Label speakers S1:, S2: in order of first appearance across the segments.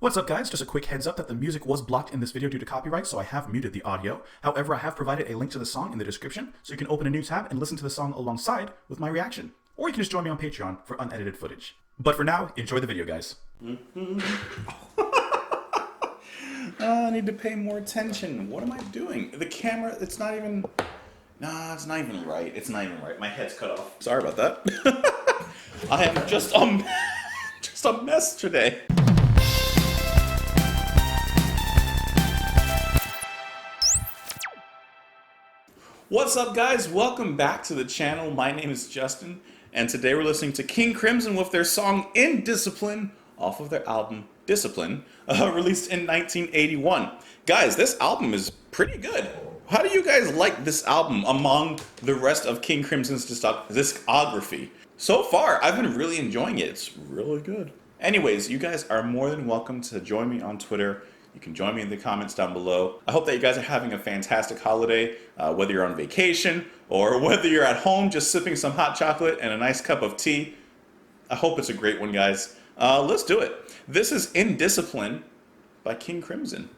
S1: What's up guys, just a quick heads up that the music was blocked in this video due to copyright, so I have muted the audio. However, I have provided a link to the song in the description, so you can open a new tab and listen to the song alongside with my reaction. Or you can just join me on Patreon for unedited footage. But for now, enjoy the video guys.
S2: I need to pay more attention. What am I doing? The camera, it's not even... Nah, it's not even right. It's not even right. My head's cut off. Sorry about that. I am just a mess today. What's up guys? Welcome back to the channel. My name is Justin, and today we're listening to King Crimson with their song Indiscipline off of their album Discipline, released in 1981. Guys, this album is pretty good. How do you guys like this album among the rest of King Crimson's discography? So far, I've been really enjoying it. It's really good. Anyways, you guys are more than welcome to join me on Twitter. You can join me in the comments down below. I hope that you guys are having a fantastic holiday, whether you're on vacation or whether you're at home just sipping some hot chocolate and a nice cup of tea. I hope it's a great one, guys. Let's do it. This is Indiscipline by King Crimson.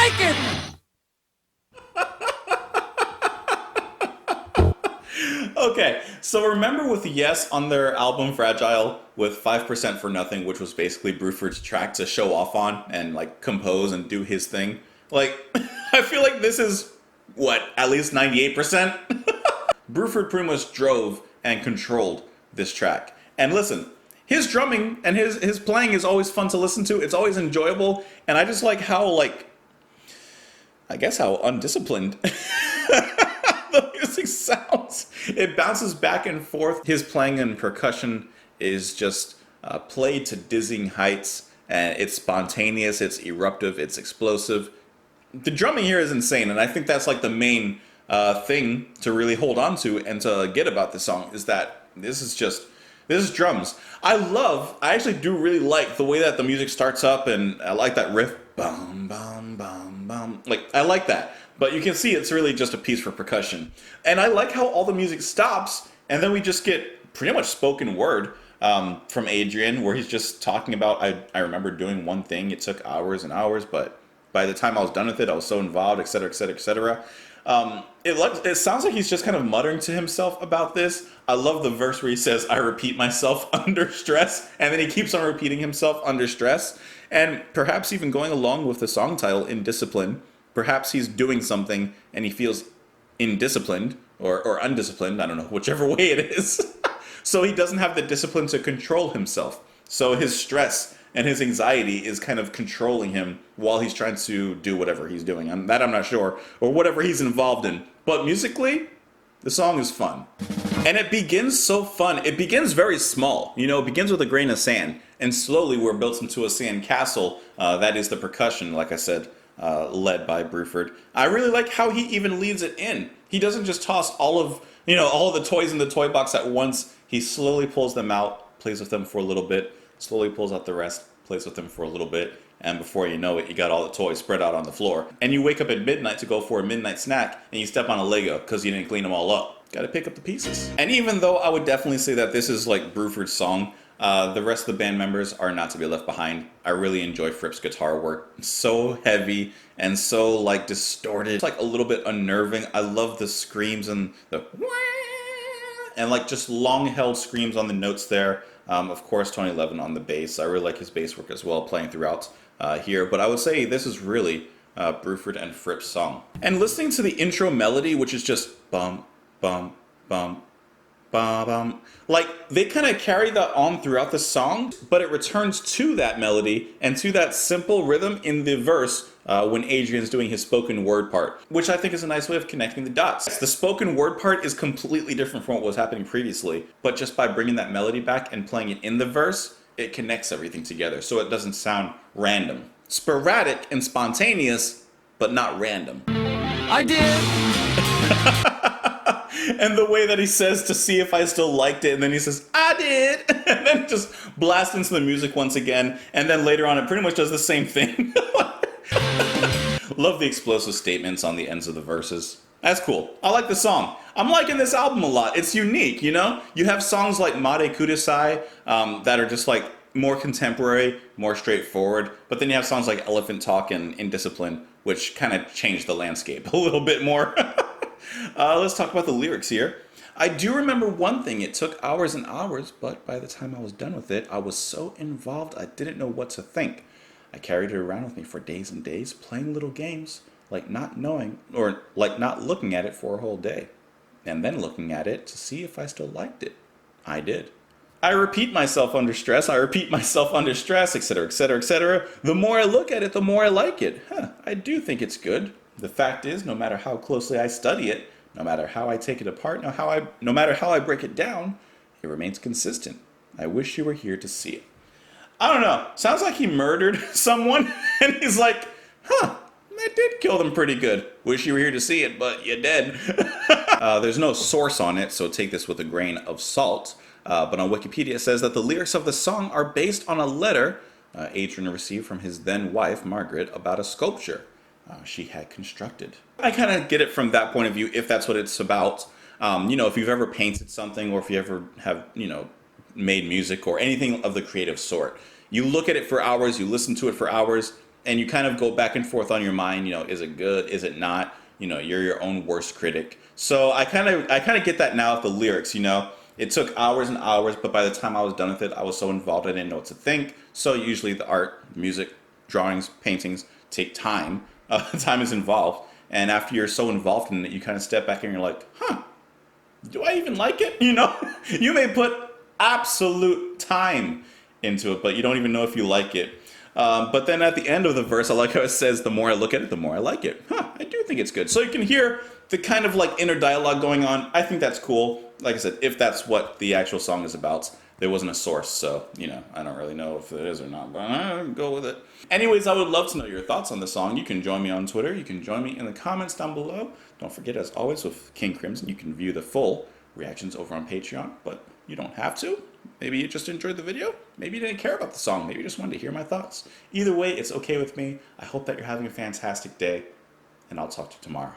S3: naked!
S2: Okay, so remember with Yes on their album Fragile with 5% for Nothing, which was basically Bruford's track to show off on and like compose and do his thing? Like, I feel like this is, what, at least 98%? Bruford pretty much drove and controlled this track. And listen, his drumming and his playing is always fun to listen to. It's always enjoyable. And I just like how, like, I guess how undisciplined the music sounds. It bounces back and forth. His playing and percussion is just played to dizzying heights. And it's spontaneous, it's eruptive, it's explosive. The drumming here is insane. And I think that's like the main thing to really hold on to and to get about this song is that this is drums. I actually do really like the way that the music starts up, and I like that riff. Bum, bum, bum, bum. Like, I like that. But you can see it's really just a piece for percussion. And I like how all the music stops, and then we just get pretty much spoken word from Adrian, where he's just talking about, I remember doing one thing, it took hours and hours, but by the time I was done with it, I was so involved, etc., etc., etc. It sounds like he's just kind of muttering to himself about this. I love the verse where he says, I repeat myself under stress, and then he keeps on repeating himself under stress. And perhaps even going along with the song title, Indiscipline, perhaps he's doing something and he feels indisciplined or undisciplined, I don't know, whichever way it is. So he doesn't have the discipline to control himself. So his stress and his anxiety is kind of controlling him while he's trying to do whatever he's doing. I'm not sure, or whatever he's involved in. But musically, the song is fun. And it begins so fun. It begins very small. You know, it begins with a grain of sand. And slowly we're built into a sand castle. That is the percussion, like I said, led by Bruford. I really like how he even leads it in. He doesn't just toss all of the toys in the toy box at once. He slowly pulls them out, plays with them for a little bit, slowly pulls out the rest, plays with them for a little bit, and before you know it, you got all the toys spread out on the floor. And you wake up at midnight to go for a midnight snack, and you step on a Lego because you didn't clean them all up. Gotta pick up the pieces. And even though I would definitely say that this is like Bruford's song, the rest of the band members are not to be left behind. I really enjoy Fripp's guitar work. It's so heavy and so like distorted. It's like a little bit unnerving. I love the screams and the and like just long held screams on the notes there. Of course, Tony Levin on the bass. I really like his bass work as well, playing throughout here. But I would say this is really Bruford and Fripp's song. And listening to the intro melody, which is just bum, bum, bum, bum, bum. Like, they kind of carry that on throughout the song, but it returns to that melody and to that simple rhythm in the verse when Adrian's doing his spoken word part, which I think is a nice way of connecting the dots. The spoken word part is completely different from what was happening previously, but just by bringing that melody back and playing it in the verse, it connects everything together, so it doesn't sound random. Sporadic and spontaneous, but not random.
S3: I did!
S2: And the way that he says to see if I still liked it, and then he says, I did! And then just blasts into the music once again, and then later on it pretty much does the same thing. Love the explosive statements on the ends of the verses. That's cool. I like the song. I'm liking this album a lot. It's unique, you know? You have songs like Mare Kudasai that are just like more contemporary, more straightforward, but then you have songs like Elephant Talk and Indiscipline, which kind of change the landscape a little bit more. Let's talk about the lyrics here. I do remember one thing. It took hours and hours, but by the time I was done with it, I was so involved I didn't know what to think. I carried it around with me for days and days, playing little games, like not knowing, or like not looking at it for a whole day, and then looking at it to see if I still liked it. I did. I repeat myself under stress, etc., etc., etc. The more I look at it, the more I like it. I do think it's good. The fact is, no matter how closely I study it, no matter how I take it apart, no matter how I break it down, it remains consistent. I wish you were here to see it. I don't know. Sounds like he murdered someone, and he's like, I did kill them pretty good. Wish you were here to see it, but you're dead. There's no source on it, so take this with a grain of salt. But on Wikipedia it says that the lyrics of the song are based on a letter Adrian received from his then wife, Margaret, about a sculpture she had constructed. I kind of get it from that point of view, if that's what it's about. If you've ever painted something, or if you ever have, made music or anything of the creative sort, you look at it for hours, you listen to it for hours, and you kind of go back and forth on your mind, is it good, is it not? You're your own worst critic. So I kind of get that now with the lyrics. It took hours and hours, but by the time I was done with it, I was so involved I didn't know what to think. So usually the art, music, drawings, paintings take time. Time is involved, and after you're so involved in it, you kind of step back and you're like, do I even like it? You may put absolute time into it, but you don't even know if you like it. But then at the end of the verse, I like how it says, the more I look at it, the more I like it. I do think it's good. So you can hear the kind of like inner dialogue going on. I think that's cool. Like I said, if that's what the actual song is about. There wasn't a source, so, I don't really know if it is or not, but I'll go with it. Anyways, I would love to know your thoughts on the song. You can join me on Twitter. You can join me in the comments down below. Don't forget, as always, with King Crimson, you can view the full reactions over on Patreon, but you don't have to. Maybe you just enjoyed the video. Maybe you didn't care about the song. Maybe you just wanted to hear my thoughts. Either way, it's okay with me. I hope that you're having a fantastic day, and I'll talk to you tomorrow.